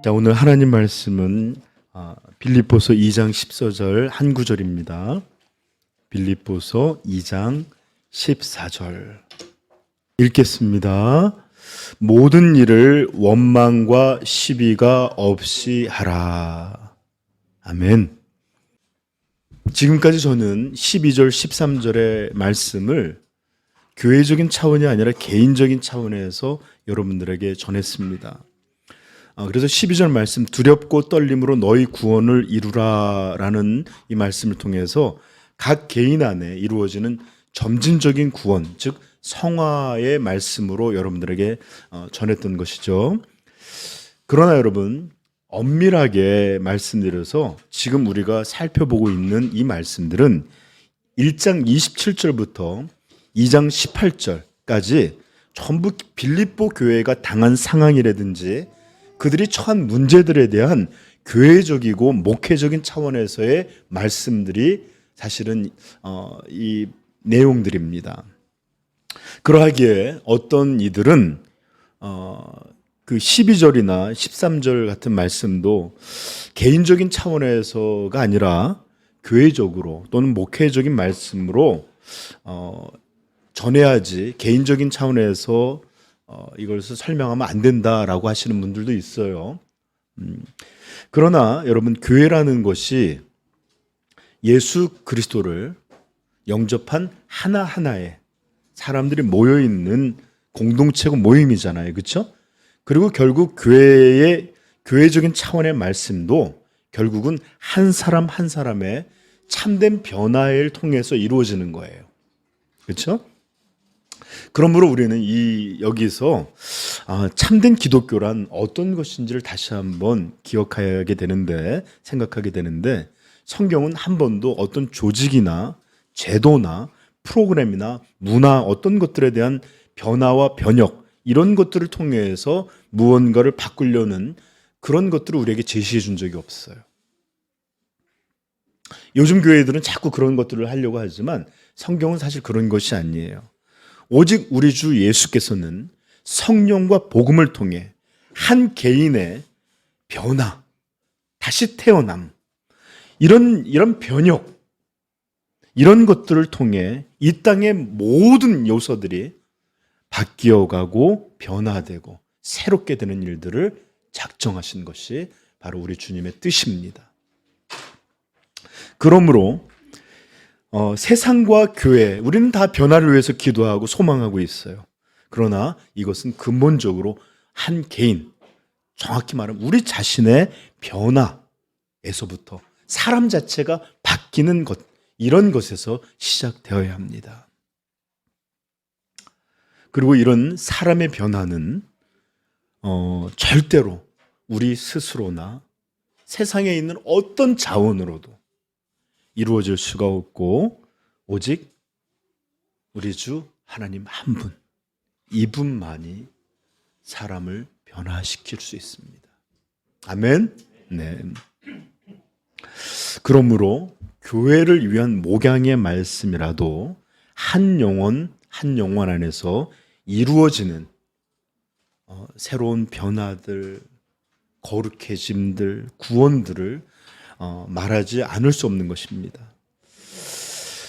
자, 오늘 하나님 말씀은 빌립보서 2장 14절 한 구절입니다. 빌립보서 2장 14절 읽겠습니다. 모든 일을 원망과 시비가 없이 하라. 아멘. 지금까지 저는 12절, 13절의 말씀을 교회적인 차원이 아니라 개인적인 차원에서 여러분들에게 전했습니다. 그래서 12절 말씀, 두렵고 떨림으로 너희 구원을 이루라라는 이 말씀을 통해서 각 개인 안에 이루어지는 점진적인 구원, 즉 성화의 말씀으로 여러분들에게 전했던 것이죠. 그러나 여러분, 엄밀하게 말씀드려서 지금 우리가 살펴보고 있는 이 말씀들은 1장 27절부터 2장 18절까지 전부 빌립보 교회가 당한 상황이라든지 그들이 처한 문제들에 대한 교회적이고 목회적인 차원에서의 말씀들이 사실은 이 내용들입니다. 그러하기에 어떤 이들은 그 12절이나 13절 같은 말씀도 개인적인 차원에서가 아니라 교회적으로 또는 목회적인 말씀으로 전해야지 개인적인 차원에서 이것을 설명하면 안 된다라고 하시는 분들도 있어요. 그러나 여러분, 교회라는 것이 예수 그리스도를 영접한 하나하나의 사람들이 모여있는 공동체고 모임이잖아요. 그렇죠? 그리고 결국 교회적인 차원의 말씀도 결국은 한 사람 한 사람의 참된 변화를 통해서 이루어지는 거예요. 그렇죠? 그러므로 우리는 여기서 참된 기독교란 어떤 것인지를 다시 한번 기억하게 되는데, 생각하게 되는데, 성경은 한 번도 어떤 조직이나 제도나 프로그램이나 문화, 어떤 것들에 대한 변화와 변혁, 이런 것들을 통해서 무언가를 바꾸려는 그런 것들을 우리에게 제시해 준 적이 없어요. 요즘 교회들은 자꾸 그런 것들을 하려고 하지만 성경은 사실 그런 것이 아니에요. 오직 우리 주 예수께서는 성령과 복음을 통해 한 개인의 변화, 다시 태어남, 이런 변혁, 이런 것들을 통해 이 땅의 모든 요소들이 바뀌어가고 변화되고 새롭게 되는 일들을 작정하신 것이 바로 우리 주님의 뜻입니다. 그러므로 세상과 교회, 우리는 다 변화를 위해서 기도하고 소망하고 있어요. 그러나 이것은 근본적으로 한 개인, 정확히 말하면 우리 자신의 변화에서부터 사람 자체가 바뀌는 것, 이런 것에서 시작되어야 합니다. 그리고 이런 사람의 변화는 절대로 우리 스스로나 세상에 있는 어떤 자원으로도 이루어질 수가 없고, 오직 우리 주 하나님 한 분, 이분만이 사람을 변화시킬 수 있습니다. 아멘. 네. 그러므로 교회를 위한 목양의 말씀이라도 한 영혼 안에서 이루어지는 새로운 변화들, 거룩해짐들, 구원들을 말하지 않을 수 없는 것입니다.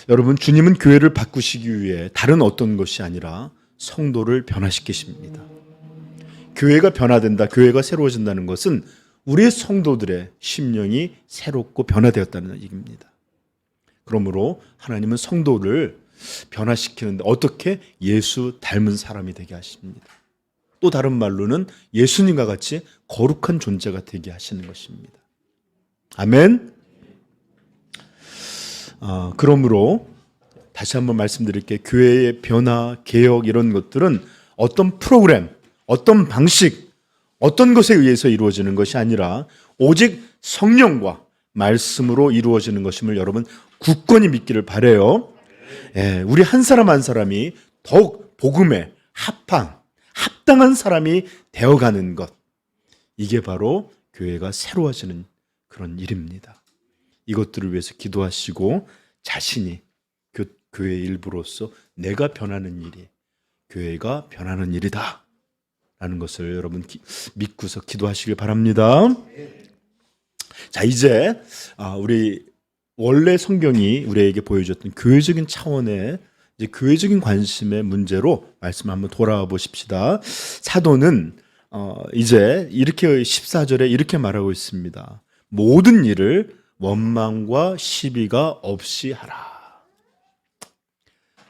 여러분, 주님은 교회를 바꾸시기 위해 다른 어떤 것이 아니라 성도를 변화시키십니다. 교회가 변화된다, 교회가 새로워진다는 것은 우리 성도들의 심령이 새롭고 변화되었다는 얘기입니다. 그러므로 하나님은 성도를 변화시키는데 어떻게? 예수 닮은 사람이 되게 하십니다. 또 다른 말로는 예수님과 같이 거룩한 존재가 되게 하시는 것입니다. 아멘. 그러므로 다시 한번 말씀드릴게요. 교회의 변화, 개혁, 이런 것들은 어떤 프로그램, 어떤 방식, 어떤 것에 의해서 이루어지는 것이 아니라 오직 성령과 말씀으로 이루어지는 것임을 여러분 굳건히 믿기를 바라요. 우리 한 사람 한 사람이 더욱 복음에 합당한 사람이 되어가는 것, 이게 바로 교회가 새로워지는 그런 일입니다. 이것들을 위해서 기도하시고 자신이 교회의 일부로서 내가 변하는 일이 교회가 변하는 일이다, 라는 것을 여러분 믿고서 기도하시길 바랍니다. 자, 이제 우리 원래 성경이 우리에게 보여줬던 교회적인 차원의 이제 교회적인 관심의 문제로 말씀 한번 돌아와 보십시다. 사도는 이제 이렇게 14절에 이렇게 말하고 있습니다. 모든 일을 원망과 시비가 없이 하라.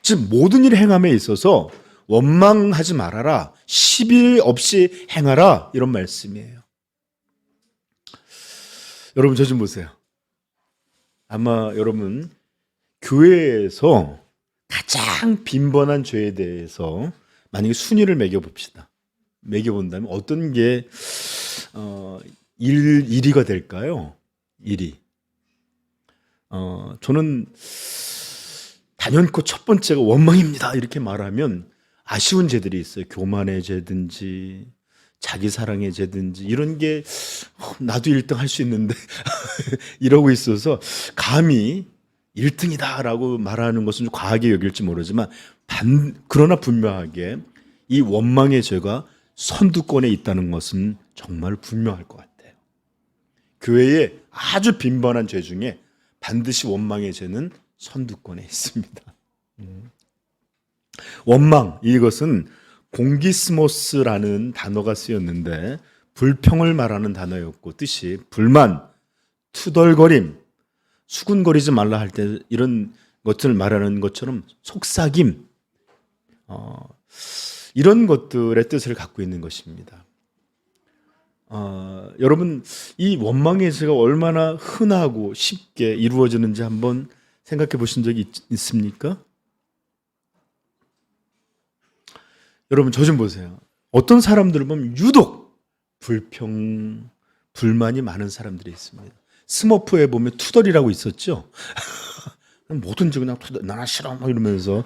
즉 모든 일을 행함에 있어서 원망하지 말아라, 시비 없이 행하라, 이런 말씀이에요. 여러분 저 좀 보세요. 아마 여러분 교회에서 가장 빈번한 죄에 대해서 만약에 순위를 매겨봅시다. 매겨본다면 어떤 게 1위가 될까요? 1위. 저는 단연코 첫 번째가 원망입니다 이렇게 말하면 아쉬운 죄들이 있어요. 교만의 죄든지 자기 사랑의 죄든지 이런 게 나도 1등 할 수 있는데 이러고 있어서 감히 1등이다라고 말하는 것은 좀 과하게 여길지 모르지만 그러나 분명하게 이 원망의 죄가 선두권에 있다는 것은 정말 분명할 것 같아요. 교회에 아주 빈번한 죄 중에 반드시 원망의 죄는 선두권에 있습니다. 원망, 이것은 공기스모스라는 단어가 쓰였는데 불평을 말하는 단어였고 뜻이 불만, 투덜거림, 수군거리지 말라 할 때 이런 것들을 말하는 것처럼 속삭임, 이런 것들의 뜻을 갖고 있는 것입니다. 여러분 이 원망의 죄가 얼마나 흔하고 쉽게 이루어지는지 한번 생각해 보신 적이 있습니까? 여러분 저 좀 보세요. 어떤 사람들을 보면 유독 불평, 불만이 많은 사람들이 있습니다. 스머프에 보면 투덜이라고 있었죠. 뭐든지 그냥 투덜, 나나 싫어 막 이러면서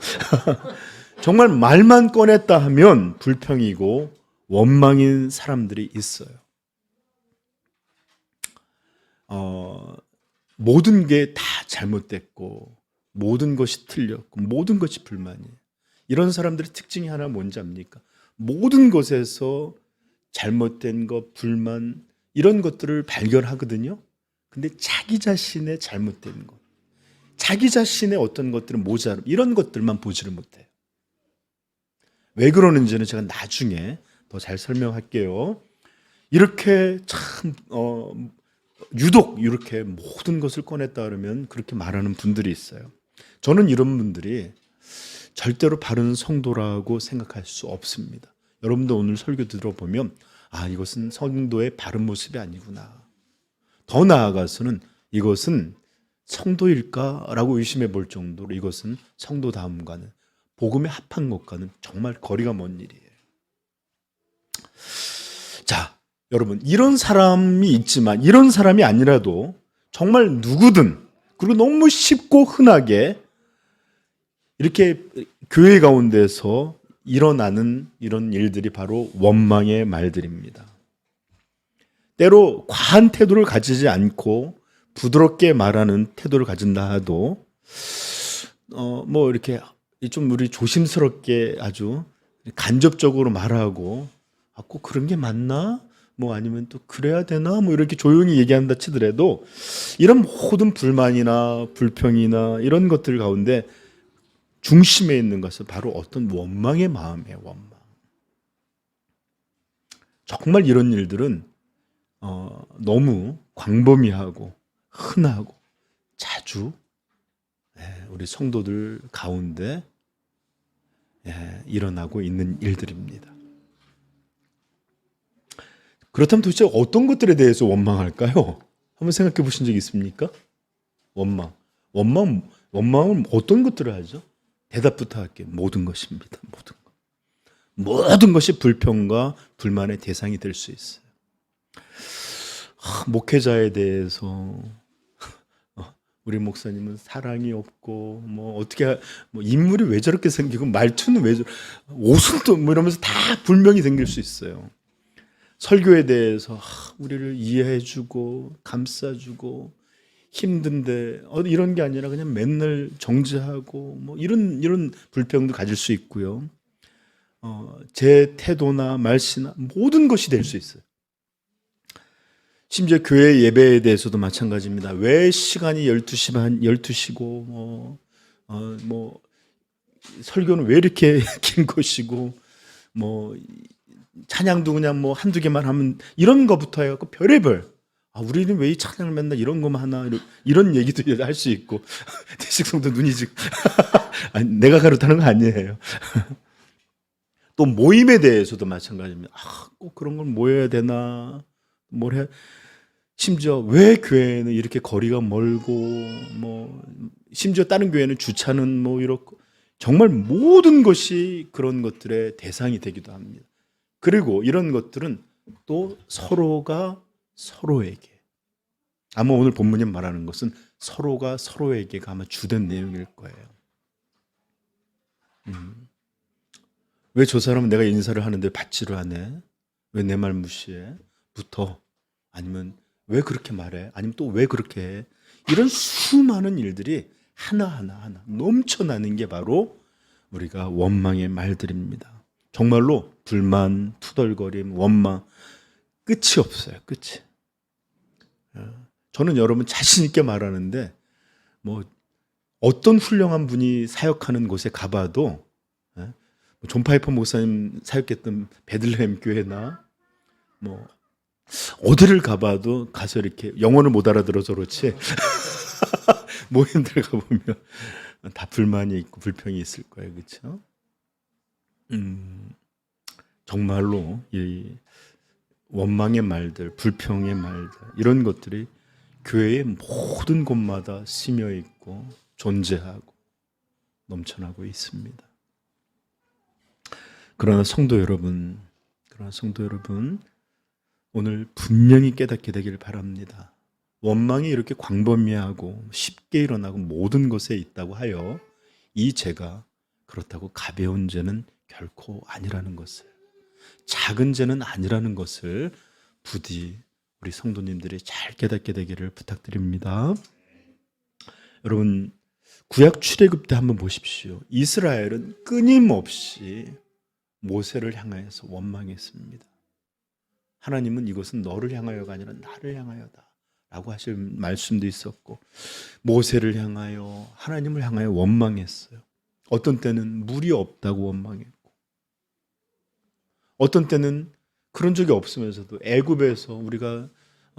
정말 말만 꺼냈다 하면 불평이고 원망인 사람들이 있어요. 모든 게 다 잘못됐고 모든 것이 틀렸고 모든 것이 불만이에요. 이런 사람들의 특징이 하나 뭔지 압니까? 모든 것에서 잘못된 것, 불만 이런 것들을 발견하거든요. 근데 자기 자신의 잘못된 것, 자기 자신의 어떤 것들은 모자람 이런 것들만 보지를 못해요. 왜 그러는지는 제가 나중에 더 잘 설명할게요. 이렇게 참 유독 이렇게 모든 것을 꺼냈다 그러면 그렇게 말하는 분들이 있어요. 저는 이런 분들이 절대로 바른 성도라고 생각할 수 없습니다. 여러분도 오늘 설교 들어보면 이것은 성도의 바른 모습이 아니구나. 더 나아가서는 이것은 성도일까라고 의심해 볼 정도로 이것은 성도다움과는 복음에 합한 것과는 정말 거리가 먼 일이에요. 자, 여러분 이런 사람이 있지만 이런 사람이 아니라도 정말 누구든 그리고 너무 쉽고 흔하게 이렇게 교회 가운데서 일어나는 이런 일들이 바로 원망의 말들입니다. 때로 과한 태도를 가지지 않고 부드럽게 말하는 태도를 가진다 해도 뭐 이렇게 좀 우리 조심스럽게 아주 간접적으로 말하고 꼭 그런 게 맞나? 뭐 아니면 또 그래야 되나? 뭐 이렇게 조용히 얘기한다 치더라도 이런 모든 불만이나 불평이나 이런 것들 가운데 중심에 있는 것은 바로 어떤 원망의 마음이에요. 원망. 정말 이런 일들은 너무 광범위하고 흔하고 자주 우리 성도들 가운데 일어나고 있는 일들입니다. 그렇다면 도대체 어떤 것들에 대해서 원망할까요? 한번 생각해 보신 적 있습니까? 원망은 어떤 것들을 하죠? 대답부터 할게요. 모든 것입니다. 모든 것이 불평과 불만의 대상이 될 수 있어요. 목회자에 대해서 우리 목사님은 사랑이 없고 뭐 어떻게 뭐 인물이 왜 저렇게 생기고 말투는 왜 옷은 또 뭐 이러면서 다 불명이 생길 수 있어요. 설교에 대해서 우리를 이해해주고 감싸주고 힘든데 이런 게 아니라 그냥 맨날 정죄하고 뭐 이런 불평도 가질 수 있고요. 제 태도나 말씨나 모든 것이 될 수 있어요. 심지어 교회 예배에 대해서도 마찬가지입니다. 왜 시간이 12시 반, 12시고 설교는 왜 이렇게 긴 것이고 찬양도 그냥 한두 개만 하면 이런 거부터 해갖고 별의별 우리는 왜 이 찬양을 맨날 이런 것만 하나 이런 얘기도 할 수 있고 대식성도 눈이 지금 아니, 내가 가르치는 거 아니에요. 또 모임에 대해서도 마찬가지입니다. 꼭 그런 걸 모여야 되나 뭘 해. 심지어 왜 교회는 이렇게 거리가 멀고 심지어 다른 교회는 주차는 이렇고 정말 모든 것이 그런 것들의 대상이 되기도 합니다. 그리고 이런 것들은 또 서로가 서로에게 아마 오늘 본문이 말하는 것은 서로가 서로에게가 아마 주된 내용일 거예요. 왜 저 사람은 내가 인사를 하는데 받지를 않네? 왜 내 말 무시해? 부터 아니면 왜 그렇게 말해? 아니면 또 왜 그렇게 해? 이런 수많은 일들이 하나하나 넘쳐나는 게 바로 우리가 원망의 말들입니다. 정말로 불만, 투덜거림, 원망 끝이 없어요. 끝이. 저는 여러분 자신 있게 말하는데 어떤 훌륭한 분이 사역하는 곳에 가봐도 존 파이퍼 목사님 사역했던 베들레헴 교회나 어디를 가봐도 가서 이렇게 영어를 못 알아들어서 그렇지 모임들 가보면 다 불만이 있고 불평이 있을 거예요. 그렇죠? 정말로 이 원망의 말들, 불평의 말들 이런 것들이 교회의 모든 곳마다 스며 있고 존재하고 넘쳐나고 있습니다. 그러나 성도 여러분, 오늘 분명히 깨닫게 되길 바랍니다. 원망이 이렇게 광범위하고 쉽게 일어나고 모든 것에 있다고 하여 이 죄가 그렇다고 가벼운 죄는 결코 아니라는 것을, 작은 죄는 아니라는 것을 부디 우리 성도님들이 잘 깨닫게 되기를 부탁드립니다. 여러분, 구약 출애굽 때 한번 보십시오. 이스라엘은 끊임없이 모세를 향하여서 원망했습니다. 하나님은 이것은 너를 향하여가 아니라 나를 향하여다 라고 하실 말씀도 있었고, 모세를 향하여 하나님을 향하여 원망했어요. 어떤 때는 물이 없다고 원망했고, 어떤 때는 그런 적이 없으면서도 애굽에서 우리가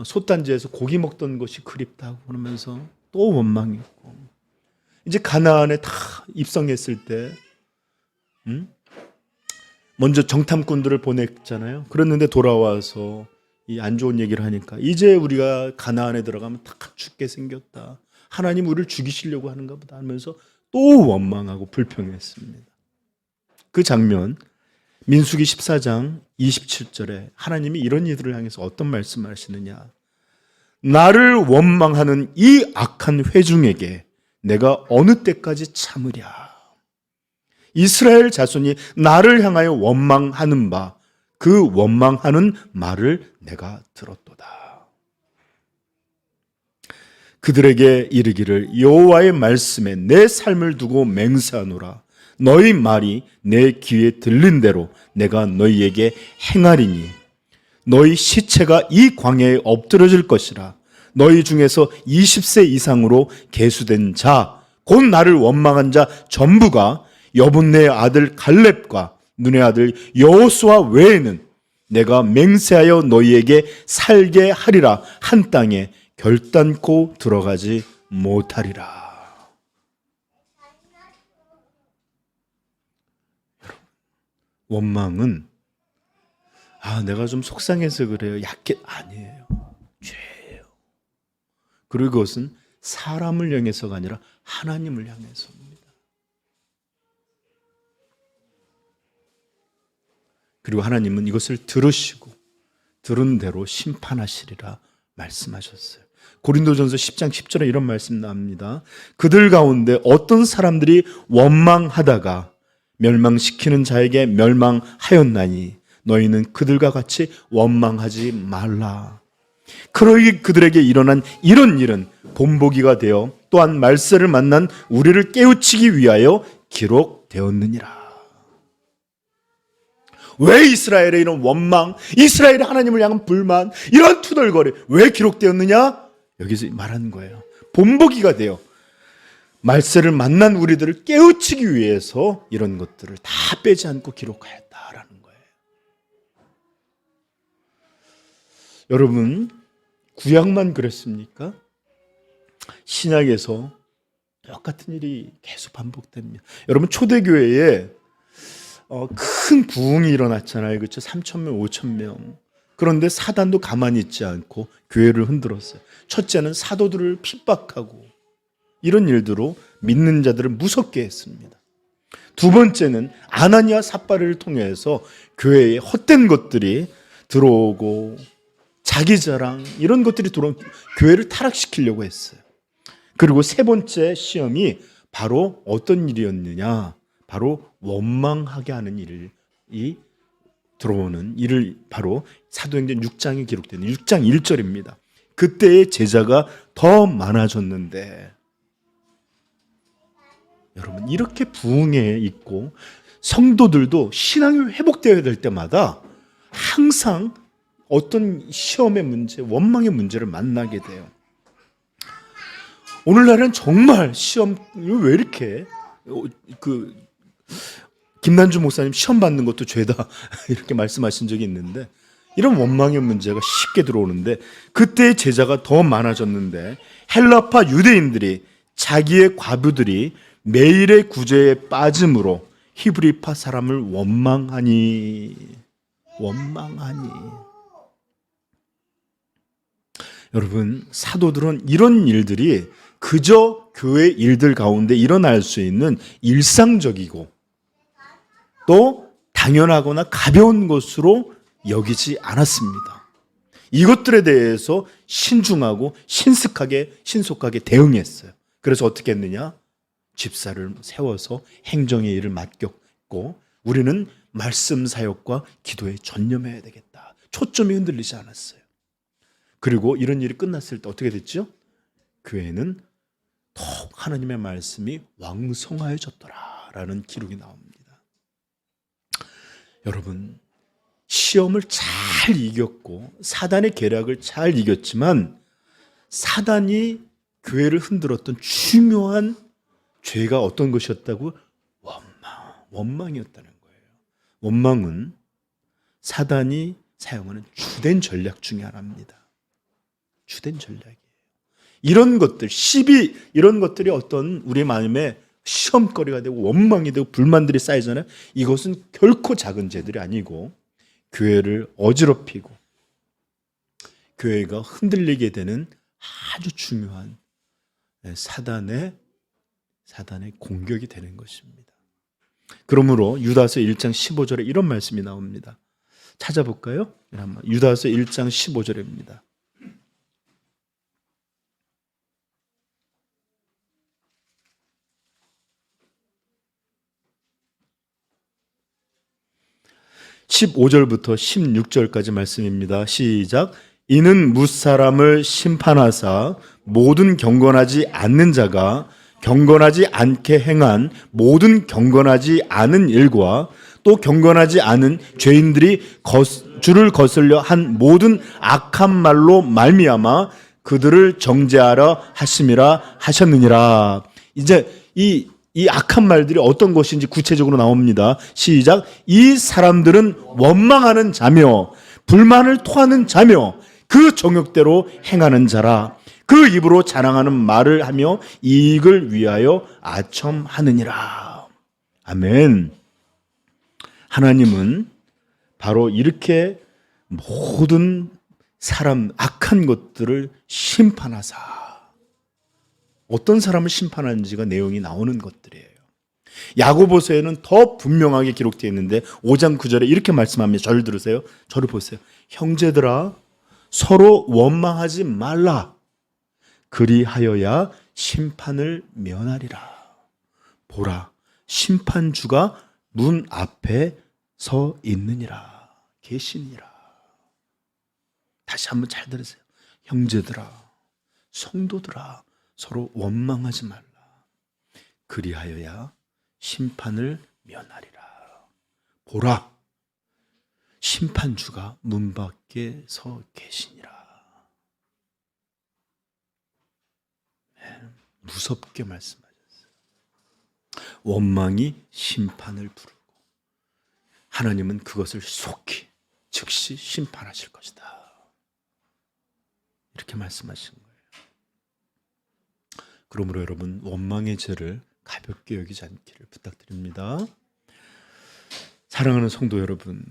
솥단지에서 고기 먹던 것이 그립다고 그러면서 또 원망했고, 이제 가나안에 다 입성했을 때 먼저 정탐꾼들을 보냈잖아요. 그랬는데 돌아와서 이 안 좋은 얘기를 하니까 이제 우리가 가나안에 들어가면 다 죽게 생겼다. 하나님 우리를 죽이시려고 하는가 보다 하면서 또 원망하고 불평했습니다. 그 장면 민수기 14장 27절에 하나님이 이런 이들을 향해서 어떤 말씀을 하시느냐. 나를 원망하는 이 악한 회중에게 내가 어느 때까지 참으랴. 이스라엘 자손이 나를 향하여 원망하는 바, 그 원망하는 말을 내가 들었도다. 그들에게 이르기를 여호와의 말씀에 내 삶을 두고 맹세하노라. 너희 말이 내 귀에 들린 대로 내가 너희에게 행하리니 너희 시체가 이 광야에 엎드러질 것이라. 너희 중에서 20세 이상으로 계수된 자, 곧 나를 원망한 자 전부가 여분네의 아들 갈렙과 눈의 아들 여호수아 외에는 내가 맹세하여 너희에게 살게 하리라 한 땅에 결단코 들어가지 못하리라. 원망은 내가 좀 속상해서 그래요. 아니에요. 죄예요. 그리고 그것은 사람을 향해서가 아니라 하나님을 향해서입니다. 그리고 하나님은 이것을 들으시고 들은 대로 심판하시리라 말씀하셨어요. 고린도전서 10장 10절에 이런 말씀 나옵니다. 그들 가운데 어떤 사람들이 원망하다가 멸망시키는 자에게 멸망하였나니 너희는 그들과 같이 원망하지 말라. 그러기 그들에게 일어난 이런 일은 본보기가 되어 또한 말세를 만난 우리를 깨우치기 위하여 기록되었느니라. 왜 이스라엘의 이런 원망, 이스라엘의 하나님을 향한 불만, 이런 투덜거리 왜 기록되었느냐? 여기서 말하는 거예요. 본보기가 돼요. 말세를 만난 우리들을 깨우치기 위해서 이런 것들을 다 빼지 않고 기록하였다라는 거예요. 여러분, 구약만 그랬습니까? 신약에서 똑같은 일이 계속 반복됩니다. 여러분, 초대교회에 큰 부흥이 일어났잖아요. 그렇죠? 3,000명, 5,000명. 그런데 사단도 가만히 있지 않고 교회를 흔들었어요. 첫째는 사도들을 핍박하고 이런 일들로 믿는 자들을 무섭게 했습니다. 두 번째는 아나니아 삽바리를 통해서 교회에 헛된 것들이 들어오고 자기 자랑 이런 것들이 들어온 교회를 타락시키려고 했어요. 그리고 세 번째 시험이 바로 어떤 일이었느냐? 바로 원망하게 하는 일이 들어오는 일을 바로 사도행전 6장에 기록되는 6장 1절입니다. 그때의 제자가 더 많아졌는데, 여러분, 이렇게 부흥에 있고 성도들도 신앙이 회복되어야 될 때마다 항상 어떤 시험의 문제, 원망의 문제를 만나게 돼요. 오늘날은 정말 시험을 왜 이렇게 김난주 목사님 시험 받는 것도 죄다 이렇게 말씀하신 적이 있는데, 이런 원망의 문제가 쉽게 들어오는데, 그때의 제자가 더 많아졌는데 헬라파 유대인들이 자기의 과부들이 매일의 구제에 빠짐으로 히브리파 사람을 원망하니. 여러분, 사도들은 이런 일들이 그저 교회 일들 가운데 일어날 수 있는 일상적이고 또 당연하거나 가벼운 것으로 여기지 않았습니다. 이것들에 대해서 신중하고 신속하게 대응했어요. 그래서 어떻게 했느냐? 집사를 세워서 행정의 일을 맡겼고, 우리는 말씀 사역과 기도에 전념해야 되겠다. 초점이 흔들리지 않았어요. 그리고 이런 일이 끝났을 때 어떻게 됐죠? 교회는 더욱 하나님의 말씀이 왕성하여졌더라라는 기록이 나옵니다. 여러분, 시험을 잘 이겼고 사단의 계략을 잘 이겼지만 사단이 교회를 흔들었던 중요한 죄가 어떤 것이었다고? 원망이었다는 거예요. 원망은 사단이 사용하는 주된 전략 중에 하나입니다. 주된 전략이에요. 이런 것들, 시비, 이런 것들이 어떤 우리 마음에 시험거리가 되고 원망이 되고 불만들이 쌓이잖아요. 이것은 결코 작은 죄들이 아니고 교회를 어지럽히고 교회가 흔들리게 되는 아주 중요한 사단의 공격이 되는 것입니다. 그러므로 유다서 1장 15절에 이런 말씀이 나옵니다. 찾아볼까요? 유다서 1장 15절입니다. (15절부터) (16절까지) 말씀입니다. 시작. 이는 뭇사람을 심판하사 모든 경건하지 않는 자가 경건하지 않게 행한 모든 경건하지 않은 일과 또 경건하지 않은 죄인들이 주를 거슬려 한 모든 악한 말로 말미암아 그들을 정죄하려 하심이라 하셨느니라. 이제 이 악한 말들이 어떤 것인지 구체적으로 나옵니다. 시작. 이 사람들은 원망하는 자며 불만을 토하는 자며 그 정욕대로 행하는 자라. 그 입으로 자랑하는 말을 하며 이익을 위하여 아첨하느니라. 아멘. 하나님은 바로 이렇게 모든 사람 악한 것들을 심판하사, 어떤 사람을 심판하는지가 내용이 나오는 것들이에요. 야고보서에는 더 분명하게 기록되어 있는데 5장 9절에 이렇게 말씀합니다. 저를 들으세요. 저를 보세요. 형제들아, 서로 원망하지 말라. 그리하여야 심판을 면하리라. 보라, 심판주가 문 앞에 서 있느니라. 계시니라. 다시 한번 잘 들으세요. 형제들아, 성도들아, 서로 원망하지 말라. 그리하여야 심판을 면하리라. 보라, 심판주가 문 밖에 서 계시니라. 무섭게 말씀하셨어요. 원망이 심판을 부르고 하나님은 그것을 속히 즉시 심판하실 것이다. 이렇게 말씀하신 거예요. 그러므로 여러분, 원망의 죄를 가볍게 여기지 않기를 부탁드립니다. 사랑하는 성도 여러분,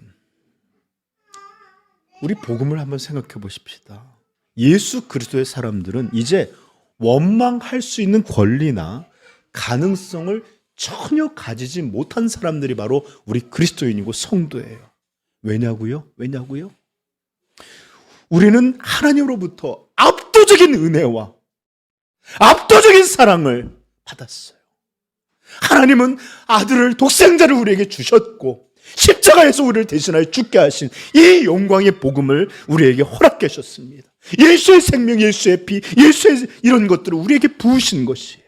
우리 복음을 한번 생각해 보십시다. 예수 그리스도의 사람들은 이제 원망할 수 있는 권리나 가능성을 전혀 가지지 못한 사람들이 바로 우리 그리스도인이고 성도예요. 왜냐고요? 우리는 하나님으로부터 압도적인 은혜와 압도적인 사랑을 받았어요. 하나님은 아들을 독생자를 우리에게 주셨고 십자가에서 우리를 대신하여 죽게 하신 이 영광의 복음을 우리에게 허락해 주셨습니다. 예수의 생명, 예수의 피, 예수의 이런 것들을 우리에게 부으신 것이에요.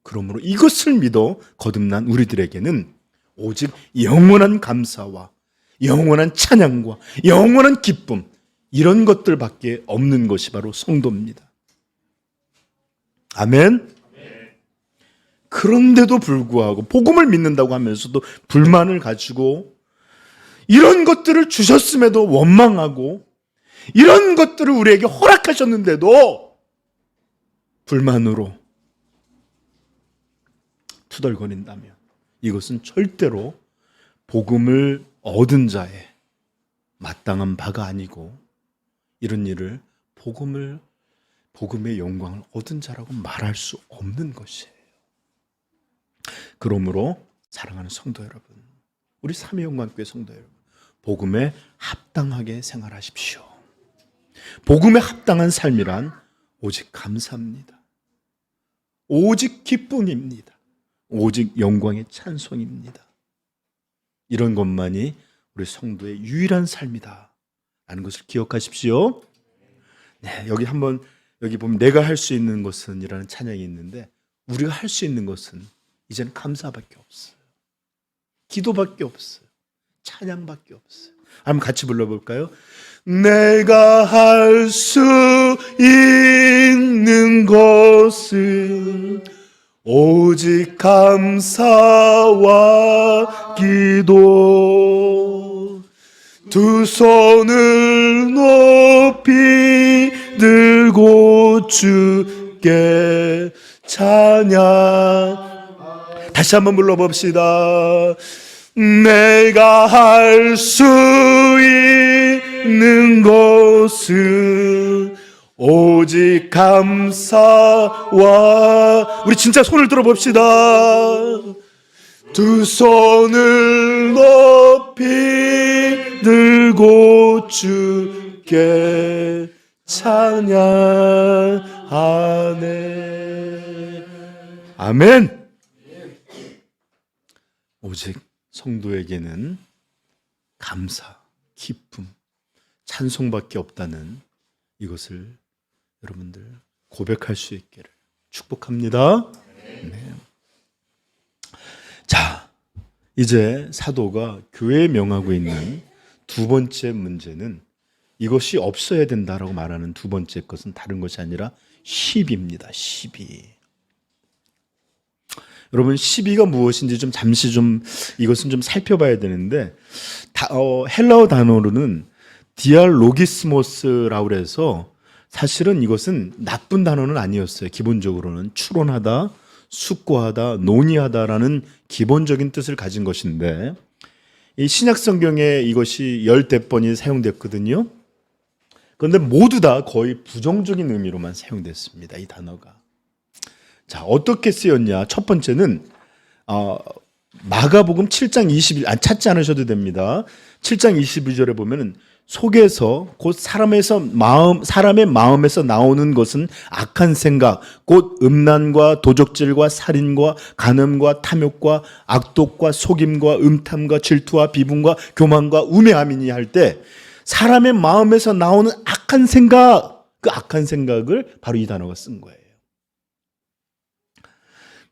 그러므로 이것을 믿어 거듭난 우리들에게는 오직 영원한 감사와 영원한 찬양과 영원한 기쁨, 이런 것들밖에 없는 것이 바로 성도입니다. 아멘. 그런데도 불구하고 복음을 믿는다고 하면서도 불만을 가지고 이런 것들을 주셨음에도 원망하고 이런 것들을 우리에게 허락하셨는데도 불만으로 투덜거린다면 이것은 절대로 복음을 얻은 자의 마땅한 바가 아니고 이런 일을 복음의 영광을 얻은 자라고 말할 수 없는 것이에요. 그러므로 사랑하는 성도 여러분, 우리 삼위영광교회 성도 여러분, 복음에 합당하게 생활하십시오. 복음에 합당한 삶이란 오직 감사입니다. 오직 기쁨입니다. 오직 영광의 찬송입니다. 이런 것만이 우리 성도의 유일한 삶이다 라는 것을 기억하십시오. 네, 여기 보면 내가 할 수 있는 것은 이라는 찬양이 있는데 우리가 할 수 있는 것은 이제는 감사밖에 없어요. 기도밖에 없어요. 찬양밖에 없어요. 한번 같이 불러볼까요? 내가 할 수 있는 것은 오직 감사와 기도, 두 손을 높이 들고 주께 찬양. 다시 한번 불러봅시다. 내가 할 수 있는 것은 오직 감사와, 우리 진짜 손을 들어봅시다. 두 손을 높이 들고 주께 찬양하네. 아멘. 오직 성도에게는 감사, 기쁨, 찬송밖에 없다는 이것을 여러분들 고백할 수 있기를 축복합니다. 네. 자, 이제 사도가 교회에 명하고 있는 두 번째 문제는 이것이 없어야 된다라고 말하는 두 번째 것은 다른 것이 아니라 시비입니다. 시비. 여러분, 시비가 무엇인지 잠시 이것은 좀 살펴봐야 되는데, 헬라어 단어로는 디알로기스모스라고 해서 사실은 이것은 나쁜 단어는 아니었어요. 기본적으로는 추론하다, 숙고하다, 논의하다라는 기본적인 뜻을 가진 것인데, 이 신약 성경에 이것이 10번이 사용됐거든요. 그런데 모두 다 거의 부정적인 의미로만 사용됐습니다. 이 단어가. 자, 어떻게 쓰였냐? 첫 번째는 마가복음 7장 21, 찾지 않으셔도 됩니다. 7장 22절에 보면은 속에서 곧 사람의 마음에서 나오는 것은 악한 생각, 곧 음란과 도적질과 살인과 간음과 탐욕과 악독과 속임과 음탐과 질투와 비분과 교만과 우매함이니 할 때 사람의 마음에서 나오는 악한 생각, 그 악한 생각을 바로 이 단어가 쓴 거예요.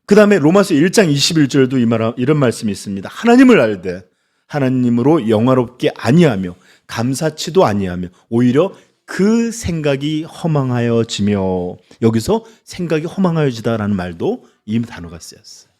그 다음에 로마서 1장 21절도 이런 말씀이 있습니다. 하나님을 알되 하나님으로 영화롭게 아니하며 감사치도 아니하며 오히려 그 생각이 허망하여지며, 여기서 생각이 허망하여지다라는 말도 이 단어가 쓰였어요.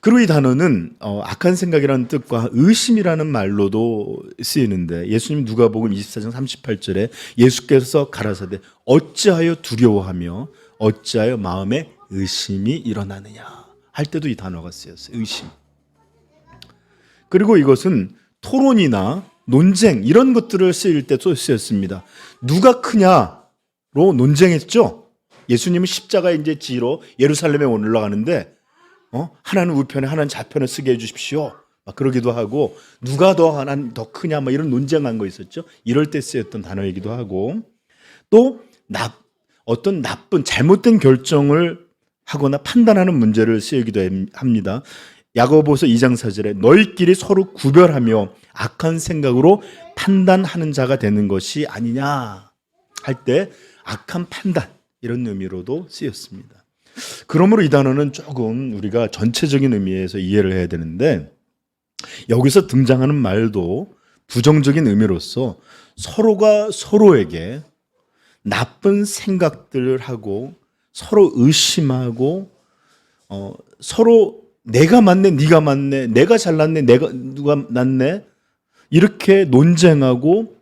그리고 이 단어는 악한 생각이라는 뜻과 의심이라는 말로도 쓰이는데, 예수님 누가복음 24장 38절에 예수께서 가라사대 어찌하여 두려워하며 어찌하여 마음에 의심이 일어나느냐 할 때도 이 단어가 쓰였어요. 의심. 그리고 이것은 토론이나 논쟁 이런 것들을 쓰일 때도 쓰였습니다. 누가 크냐로 논쟁했죠. 예수님은 십자가에 이제 지로 예루살렘에 올라가는데 하나는 우편에 하나는 좌편에 쓰게 해주십시오. 막 그러기도 하고, 누가 하나는 더 크냐 막 이런 논쟁한 거 있었죠. 이럴 때 쓰였던 단어이기도 하고, 또 어떤 나쁜 잘못된 결정을 하거나 판단하는 문제를 쓰이기도 합니다. 야고보서 2장 4절에 너희끼리 서로 구별하며 악한 생각으로 판단하는 자가 되는 것이 아니냐 할 때 악한 판단 이런 의미로도 쓰였습니다. 그러므로 이 단어는 조금 우리가 전체적인 의미에서 이해를 해야 되는데, 여기서 등장하는 말도 부정적인 의미로서 서로가 서로에게 나쁜 생각들을 하고 서로 의심하고 서로 내가 맞네, 네가 맞네, 내가 잘났네, 누가 낫네 이렇게 논쟁하고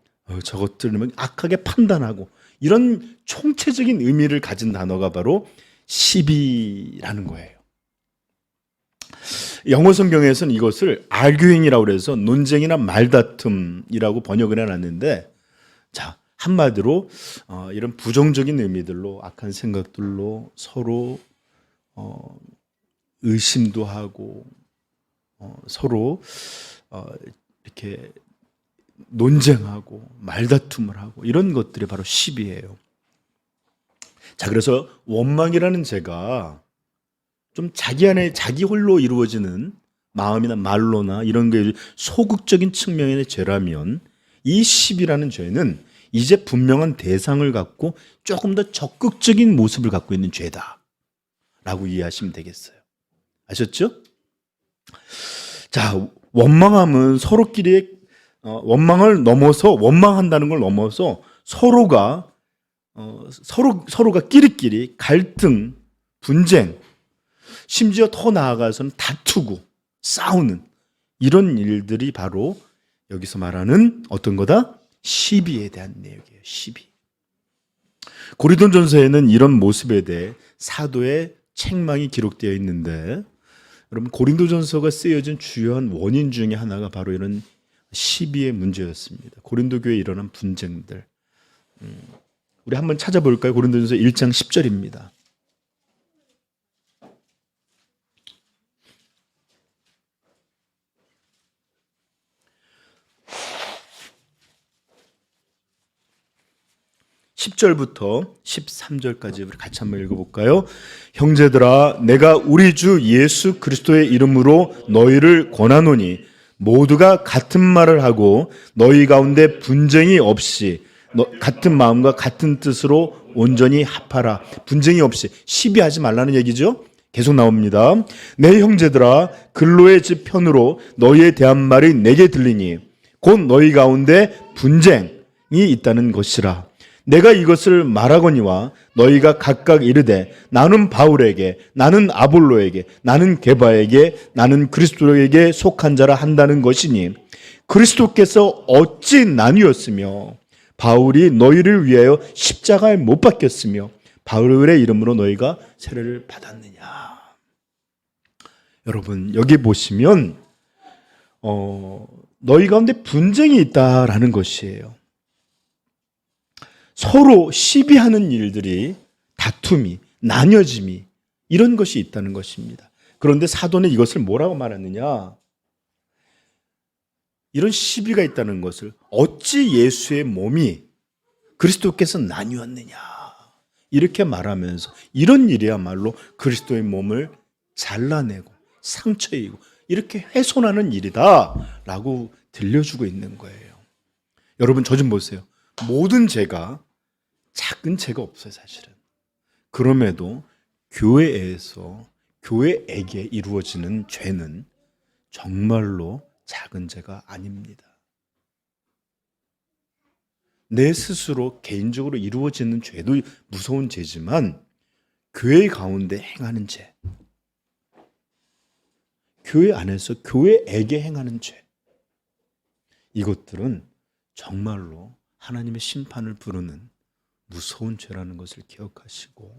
저것들을 악하게 판단하고 이런 총체적인 의미를 가진 단어가 바로 시비라는 거예요. 영어 성경에서는 이것을 arguing이라고 해서 논쟁이나 말다툼이라고 번역을 해놨는데, 자, 한마디로 이런 부정적인 의미들로 악한 생각들로 서로 의심도 하고 서로 이렇게 논쟁하고 말다툼을 하고 이런 것들이 바로 시비예요. 자, 그래서 원망이라는 죄가 좀 자기 안에 자기 홀로 이루어지는 마음이나 말로나 이런 게 소극적인 측면의 죄라면, 이 시비라는 죄는 이제 분명한 대상을 갖고 조금 더 적극적인 모습을 갖고 있는 죄다라고 이해하시면 되겠어요. 아셨죠? 자, 원망함은 서로끼리 원망을 넘어서, 원망한다는 걸 넘어서 서로가 끼리끼리 갈등, 분쟁, 심지어 더 나아가서는 다투고 싸우는 이런 일들이 바로 여기서 말하는 어떤 거다? 시비에 대한 내용이에요. 시비. 고린도전서에는 이런 모습에 대해 사도의 책망이 기록되어 있는데, 여러분 고린도전서가 쓰여진 주요한 원인 중에 하나가 바로 이런 시비의 문제였습니다. 고린도 교회에 일어난 분쟁들. 우리 한번 찾아볼까요? 고린도전서 1장 10절입니다. (10절부터) 13절까지 우리 같이 한번 읽어볼까요? 형제들아, 내가 우리 주 예수 그리스도의 이름으로 너희를 권하노니 모두가 같은 말을 하고 너희 가운데 분쟁이 없이 같은 마음과 같은 뜻으로 온전히 합하라. 분쟁이 없이, 시비하지 말라는 얘기죠. 계속 나옵니다. 내 형제들아, 근로의 집 편으로 너희에 대한 말이 내게 들리니 곧 너희 가운데 분쟁이 있다는 것이라. 내가 이것을 말하거니와 너희가 각각 이르되 나는 바울에게, 나는 아볼로에게, 나는 게바에게, 나는 그리스도에게 속한 자라 한다는 것이니, 그리스도께서 어찌 나뉘었으며 바울이 너희를 위하여 십자가에 못 박혔으며 바울의 이름으로 너희가 세례를 받았느냐. 여러분, 여기 보시면 너희 가운데 분쟁이 있다라는 것이에요. 서로 시비하는 일들이, 다툼이, 나뉘어짐이, 이런 것이 있다는 것입니다. 그런데 사도는 이것을 뭐라고 말하느냐? 이런 시비가 있다는 것을 어찌 예수의 몸이 그리스도께서 나뉘었느냐 이렇게 말하면서, 이런 일이야말로 그리스도의 몸을 잘라내고 상처이고 이렇게 훼손하는 일이다 라고 들려주고 있는 거예요. 여러분, 저 좀 보세요. 모든 죄가 작은 죄가 없어요, 사실은. 그럼에도 교회에게 이루어지는 죄는 정말로 작은 죄가 아닙니다. 내 스스로 개인적으로 이루어지는 죄도 무서운 죄지만 교회 가운데 행하는 죄, 교회 안에서 교회에게 행하는 죄, 이것들은 정말로 하나님의 심판을 부르는 무서운 죄라는 것을 기억하시고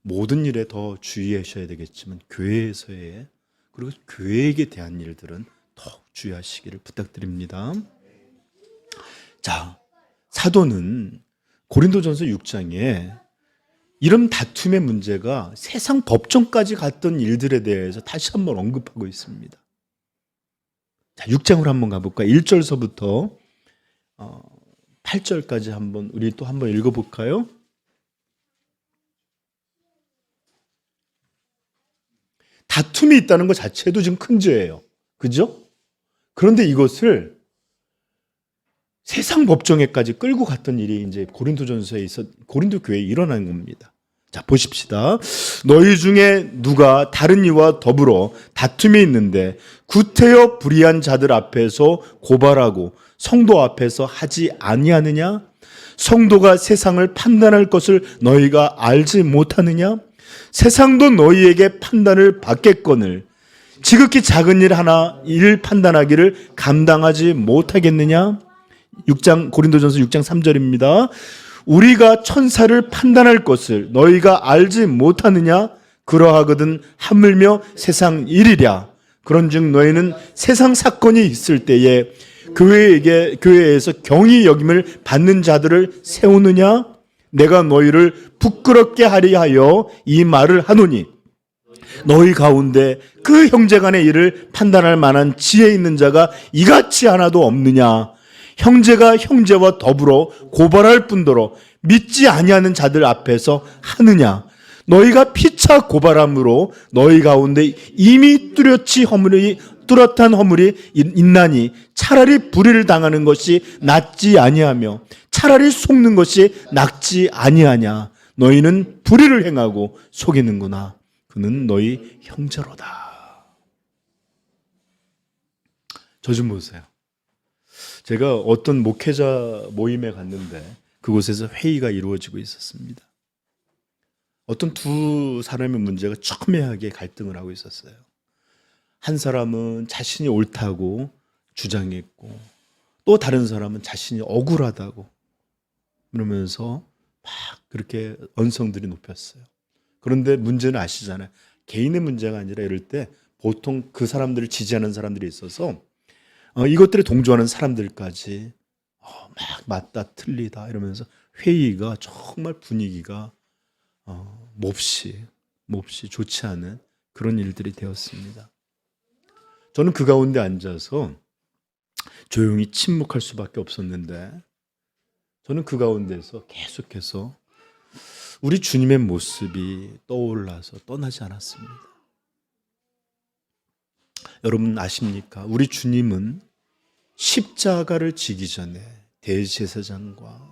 모든 일에 더 주의하셔야 되겠지만 교회에서의 그리고 교회에게 대한 일들은 더욱 주의하시기를 부탁드립니다. 자, 사도는 고린도전서 6장에 이런 다툼의 문제가 세상 법정까지 갔던 일들에 대해서 다시 한번 언급하고 있습니다. 자, 6장으로 한번 가볼까요? 1절서부터 8절까지 우리 또 한번 읽어볼까요? 다툼이 있다는 것 자체도 지금 큰 죄예요. 그죠? 그런데 이것을 세상 법정에까지 끌고 갔던 일이 이제 고린도 교회에 일어난 겁니다. 자, 보십시다. 너희 중에 누가 다른 이와 더불어 다툼이 있는데 구태여 불의한 자들 앞에서 고발하고 성도 앞에서 하지 아니하느냐? 성도가 세상을 판단할 것을 너희가 알지 못하느냐? 세상도 너희에게 판단을 받겠거늘 지극히 작은 일 하나 일 판단하기를 감당하지 못하겠느냐? 고린도전서 6장 3절입니다. 우리가 천사를 판단할 것을 너희가 알지 못하느냐? 그러하거든 하물며 세상 일이랴. 그런즉 너희는 세상 사건이 있을 때에 교회에서 경히 여김을 받는 자들을 세우느냐? 내가 너희를 부끄럽게 하리 하여 이 말을 하노니 너희 가운데 그 형제간의 일을 판단할 만한 지혜 있는 자가 이같이 하나도 없느냐? 형제가 형제와 더불어 고발할 뿐더러 믿지 아니하는 자들 앞에서 하느냐? 너희가 피차 고발함으로 너희 가운데 이미 뚜렷한 허물이 있나니 차라리 불의를 당하는 것이 낫지 아니하며 차라리 속는 것이 낫지 아니하냐? 너희는 불의를 행하고 속이는구나. 그는 너희 형제로다. 저 좀 보세요. 제가 어떤 목회자 모임에 갔는데 그곳에서 회의가 이루어지고 있었습니다. 어떤 두 사람의 문제가 첨예하게 갈등을 하고 있었어요. 한 사람은 자신이 옳다고 주장했고 또 다른 사람은 자신이 억울하다고 그러면서 막 그렇게 언성들이 높였어요. 그런데 문제는 아시잖아요. 개인의 문제가 아니라 이럴 때 보통 그 사람들을 지지하는 사람들이 있어서 이것들에 동조하는 사람들까지 막 맞다 틀리다 이러면서 회의가 정말 분위기가 몹시 좋지 않은 그런 일들이 되었습니다. 저는 그 가운데 앉아서 조용히 침묵할 수밖에 없었는데 저는 그 가운데서 계속해서 우리 주님의 모습이 떠올라서 떠나지 않았습니다. 여러분 아십니까? 우리 주님은 십자가를 지기 전에 대제사장과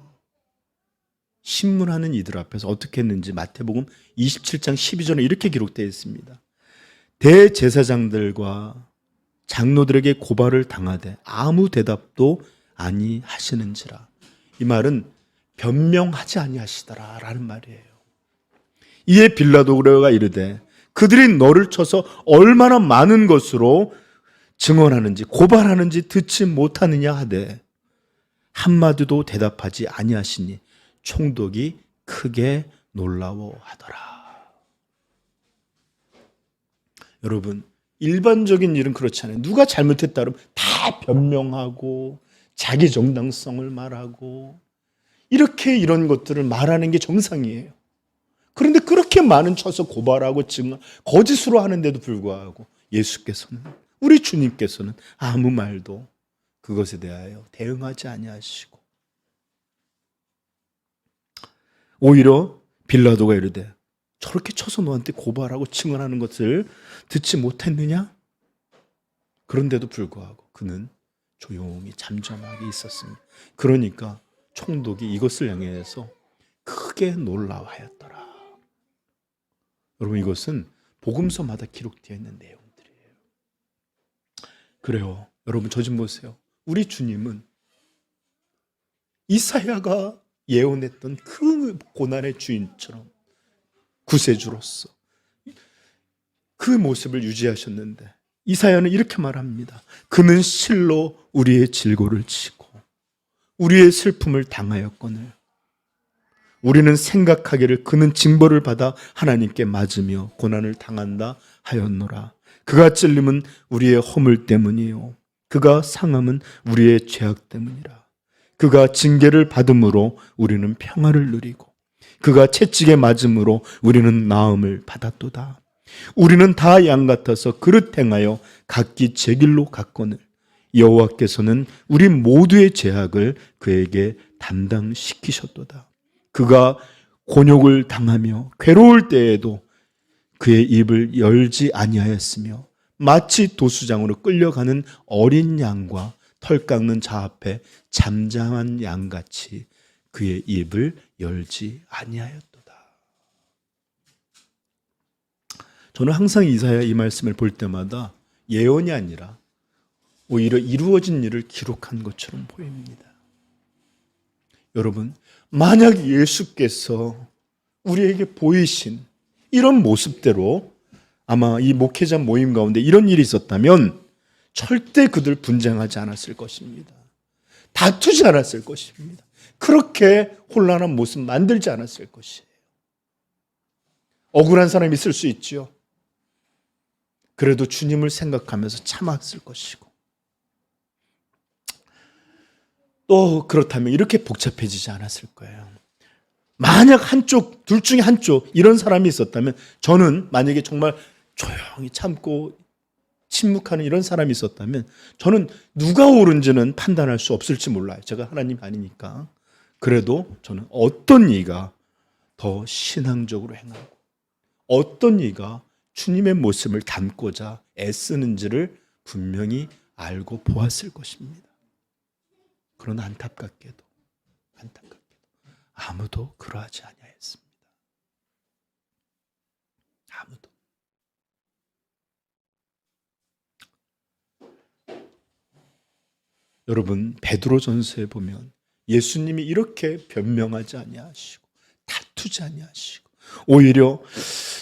신문하는 이들 앞에서 어떻게 했는지 마태복음 27장 12절에 이렇게 기록되어 있습니다. 대제사장들과 장로들에게 고발을 당하되 아무 대답도 아니하시는지라. 이 말은 변명하지 아니하시더라라는 말이에요. 이에 빌라도가 이르되 그들이 너를 쳐서 얼마나 많은 것으로 증언하는지 고발하는지 듣지 못하느냐 하되 한마디도 대답하지 아니하시니 총독이 크게 놀라워하더라. 여러분 일반적인 일은 그렇지 않아요. 누가 잘못했다 그러면 다 변명하고 자기 정당성을 말하고 이렇게 이런 것들을 말하는 게 정상이에요. 그런데 그렇게 많은 쳐서 고발하고 증언, 거짓으로 하는데도 불구하고 예수께서는 우리 주님께서는 아무 말도 그것에 대하여 대응하지 아니하시고 오히려 빌라도가 이르되 저렇게 쳐서 너한테 고발하고 증언하는 것을 듣지 못했느냐? 그런데도 불구하고 그는 조용히 잠잠하게 있었습니다. 그러니까 총독이 이것을 향해서 크게 놀라워하였더라. 여러분 이것은 복음서마다 기록되어 있는 내용들이에요. 그래요. 여러분 저 좀 보세요. 우리 주님은 이사야가 예언했던 그 고난의 주인처럼 구세주로서 그 모습을 유지하셨는데 이사야는 이렇게 말합니다. 그는 실로 우리의 질고를 치고 우리의 슬픔을 당하였거늘 우리는 생각하기를 그는 징벌을 받아 하나님께 맞으며 고난을 당한다 하였노라. 그가 찔림은 우리의 허물 때문이요 그가 상함은 우리의 죄악 때문이라. 그가 징계를 받음으로 우리는 평화를 누리고 그가 채찍에 맞음으로 우리는 나음을 받았도다. 우리는 다 양 같아서 그릇 행하여 각기 제 길로 갔거늘 여호와께서는 우리 모두의 죄악을 그에게 담당시키셨도다. 그가 곤욕을 당하며 괴로울 때에도 그의 입을 열지 아니하였으며 마치 도수장으로 끌려가는 어린 양과 털 깎는 자 앞에 잠잠한 양같이 그의 입을 열지 아니하였도다. 저는 항상 이사야 이 말씀을 볼 때마다 예언이 아니라 오히려 이루어진 일을 기록한 것처럼 보입니다. 여러분, 만약 예수께서 우리에게 보이신 이런 모습대로 아마 이 목회자 모임 가운데 이런 일이 있었다면 절대 그들 분쟁하지 않았을 것입니다. 다투지 않았을 것입니다. 그렇게 혼란한 모습 만들지 않았을 것이에요. 억울한 사람이 있을 수 있죠. 그래도 주님을 생각하면서 참았을 것이고 또 그렇다면 이렇게 복잡해지지 않았을 거예요. 만약 한쪽, 둘 중에 한쪽 이런 사람이 있었다면 저는 만약에 정말 조용히 참고 침묵하는 이런 사람이 있었다면 저는 누가 옳은지는 판단할 수 없을지 몰라요. 제가 하나님 아니니까. 그래도 저는 어떤 이가 더 신앙적으로 행하고 어떤 이가 주님의 모습을 담고자 애쓰는지를 분명히 알고 보았을 것입니다. 그러나 안타깝게도 아무도 그러하지 아니하였습니다. 아무도. 여러분 베드로전서에 보면 예수님이 이렇게 변명하지 아니하시고 다투지 아니하시고 오히려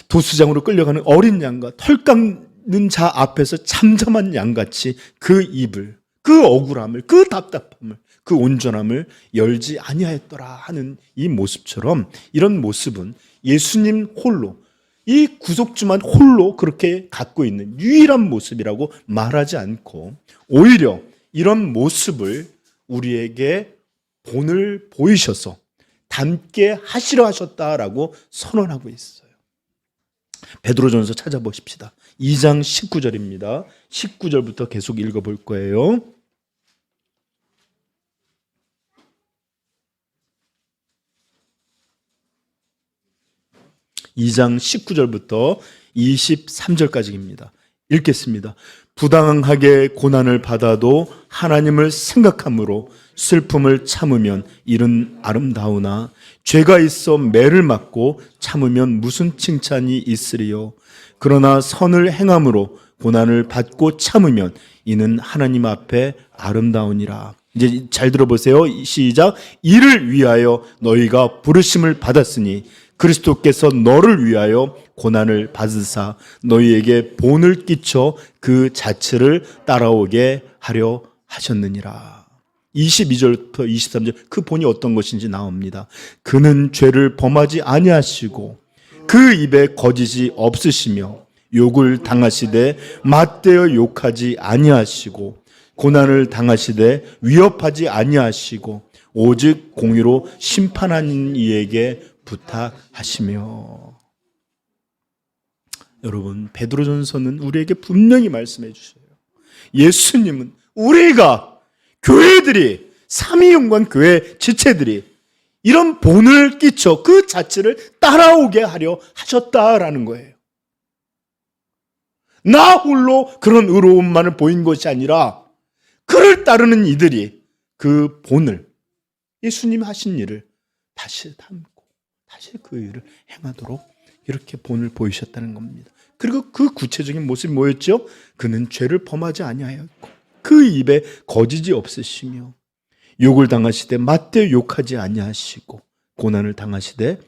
도수장으로 끌려가는 어린 양과 털 깎는 자 앞에서 잠잠한 양같이 그 입을, 그 억울함을, 그 답답함을, 그 온전함을 열지 아니하였더라 하는 이 모습처럼 이런 모습은 예수님 홀로 이 구속주만 홀로 그렇게 갖고 있는 유일한 모습이라고 말하지 않고 오히려 이런 모습을 우리에게 본을 보이셔서 닮게 하시려 하셨다라고 선언하고 있어요. 베드로전서 찾아보십시다. 2장 19절입니다. 19절부터 계속 읽어볼 거예요. (2장 19절부터 23절까지입니다) 읽겠습니다. 부당하게 고난을 받아도 하나님을 생각함으로 슬픔을 참으면 이는 아름다우나 죄가 있어 매를 맞고 참으면 무슨 칭찬이 있으리요. 그러나 선을 행함으로 고난을 받고 참으면 이는 하나님 앞에 아름다우니라. 이제 잘 들어보세요. 시작. 이를 위하여 너희가 부르심을 받았으니 그리스도께서 너를 위하여 고난을 받으사 너희에게 본을 끼쳐 그 자체를 따라오게 하려 하셨느니라. 22절부터 23절 그 본이 어떤 것인지 나옵니다. 그는 죄를 범하지 아니하시고 그 입에 거짓이 없으시며 욕을 당하시되 맞대어 욕하지 아니하시고 고난을 당하시되 위협하지 아니하시고 오직 공의로 심판하는 이에게 부탁하시며. 여러분 베드로전서는 우리에게 분명히 말씀해 주셔요. 예수님은 우리가 교회들이 삼위일관 교회 지체들이 이런 본을 끼쳐 그 자체를 따라오게 하려 하셨다라는 거예요. 나 홀로 그런 의로움만을 보인 것이 아니라 그를 따르는 이들이 그 본을 예수님 하신 일을 다시 담고 다시 그 일을 행하도록 이렇게 본을 보이셨다는 겁니다. 그리고 그 구체적인 모습이 뭐였죠? 그는 죄를 범하지 아니하였고 그 입에 거짓이 없으시며 욕을 당하시되 맞대 욕하지 아니하시고 고난을 당하시되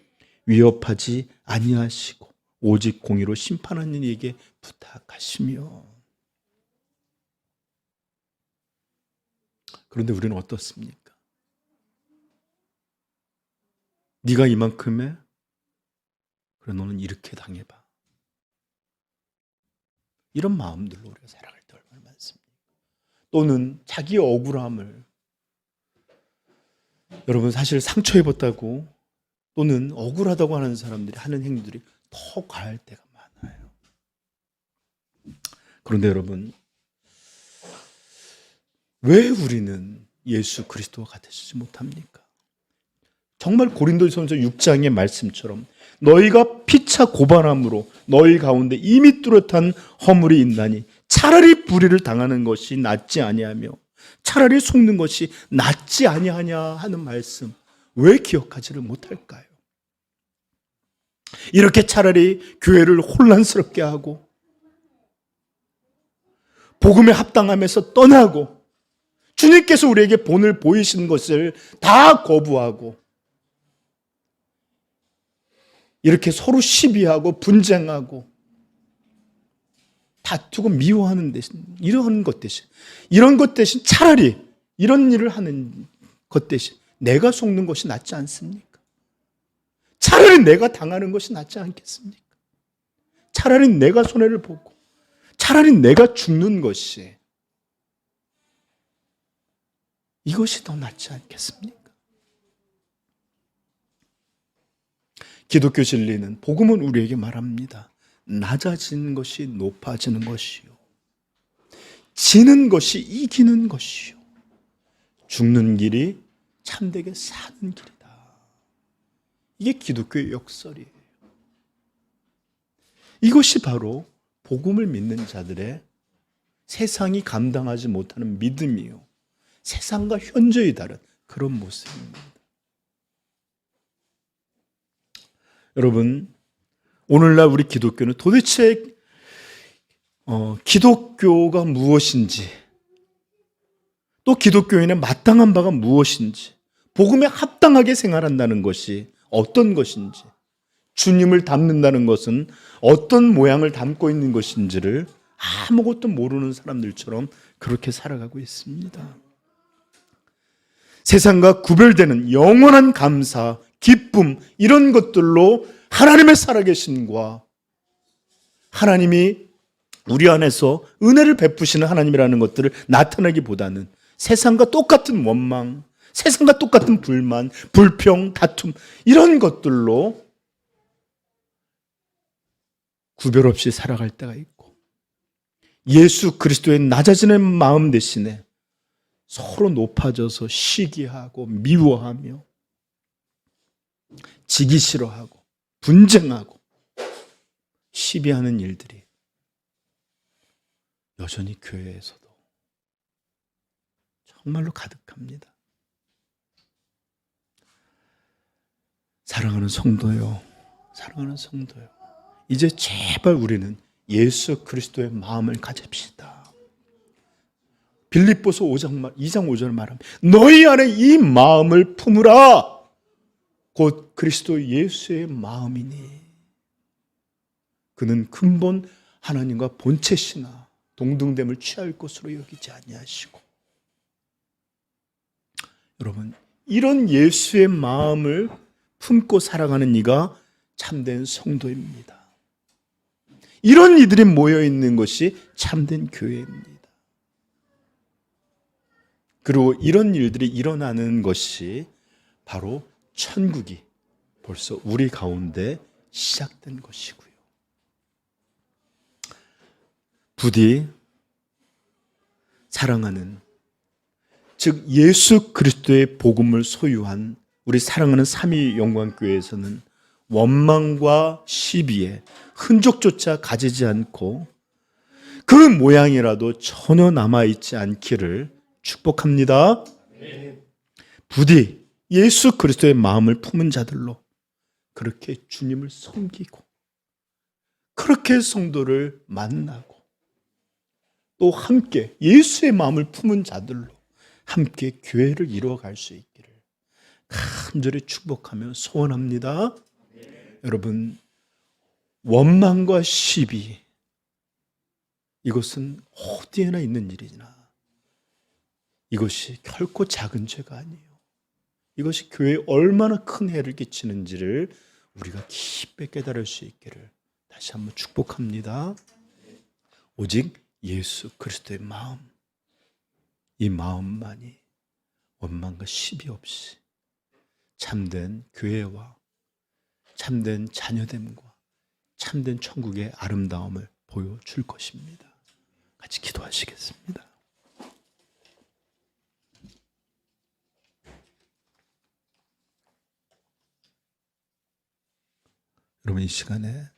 위협하지 아니하시고 오직 공의로 심판하는 이에게 부탁하시며. 그런데 우리는 어떻습니까? 네가 이만큼 해? 그래 너는 이렇게 당해봐. 이런 마음들로 우리가 살아갈 때 얼마나 많습니까? 또는 자기 억울함을, 여러분 사실 상처 입었다고 또는 억울하다고 하는 사람들이 하는 행위들이 더 과할 때가 많아요. 그런데 여러분, 왜 우리는 예수 그리스도와 같아지지 못합니까? 정말 고린도전서 6장의 말씀처럼 너희가 피차 고발함으로 너희 가운데 이미 뚜렷한 허물이 있나니 차라리 불의를 당하는 것이 낫지 아니하며 차라리 속는 것이 낫지 아니하냐 하는 말씀, 왜 기억하지를 못할까요? 이렇게 차라리 교회를 혼란스럽게 하고 복음에 합당함에서 떠나고 주님께서 우리에게 본을 보이신 것을 다 거부하고 이렇게 서로 시비하고 분쟁하고 다투고 미워하는 대신, 이런 것 대신 차라리 이런 일을 하는 것 대신 내가 속는 것이 낫지 않습니까? 차라리 내가 당하는 것이 낫지 않겠습니까? 차라리 내가 손해를 보고 차라리 내가 죽는 것이, 이것이 더 낫지 않겠습니까? 기독교 진리는, 복음은 우리에게 말합니다. 낮아지는 것이 높아지는 것이요, 지는 것이 이기는 것이요, 죽는 길이 참되게 사는 길이다. 이게 기독교의 역설이에요. 이것이 바로 복음을 믿는 자들의 세상이 감당하지 못하는 믿음이요, 세상과 현저히 다른 그런 모습입니다. 여러분, 오늘날 우리 기독교는 도대체 기독교가 무엇인지, 또 기독교인의 마땅한 바가 무엇인지, 복음에 합당하게 생활한다는 것이 어떤 것인지, 주님을 닮는다는 것은 어떤 모양을 담고 있는 것인지를 아무것도 모르는 사람들처럼 그렇게 살아가고 있습니다. 세상과 구별되는 영원한 감사, 기쁨, 이런 것들로 하나님의 살아계심과 하나님이 우리 안에서 은혜를 베푸시는 하나님이라는 것들을 나타내기보다는 세상과 똑같은 원망, 세상과 똑같은 불만, 불평, 다툼, 이런 것들로 구별 없이 살아갈 때가 있고, 예수 그리스도의 낮아지는 마음 대신에 서로 높아져서 시기하고 미워하며 지기 싫어하고 분쟁하고 시비하는 일들이 여전히 교회에서도 정말로 가득합니다. 사랑하는 성도요, 사랑하는 성도요, 이제 제발 우리는 예수 그리스도의 마음을 가집시다. 빌립보서 2장 5절 말합니다. 너희 안에 이 마음을 품으라. 곧 그리스도 예수의 마음이니 그는 근본 하나님과 본체시나 동등됨을 취할 것으로 여기지 아니하시고. 여러분, 이런 예수의 마음을 품고 살아가는 이가 참된 성도입니다. 이런 이들이 모여있는 것이 참된 교회입니다. 그리고 이런 일들이 일어나는 것이 바로 천국이 벌써 우리 가운데 시작된 것이고요. 부디 사랑하는, 즉 예수 그리스도의 복음을 소유한 우리 사랑하는 삼위 영광교회에서는 원망과 시비에 흔적조차 가지지 않고 그 모양이라도 전혀 남아있지 않기를 축복합니다. 부디 예수 그리스도의 마음을 품은 자들로 그렇게 주님을 섬기고 그렇게 성도를 만나고 또 함께 예수의 마음을 품은 자들로 함께 교회를 이루어갈 수 있기를 간절히 축복하며 소원합니다. 여러분, 원망과 시비, 이것은 어디에나 있는 일이나 이것이 결코 작은 죄가 아니에요. 이것이 교회에 얼마나 큰 해를 끼치는지를 우리가 깊이 깨달을 수 있기를 다시 한번 축복합니다. 오직 예수 그리스도의 마음, 이 마음만이 원망과 시비 없이 참된 교회와 참된 자녀됨과 참된 천국의 아름다움을 보여줄 것입니다. 같이 기도하시겠습니다. 여러분, 이 시간에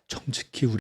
정직히 우리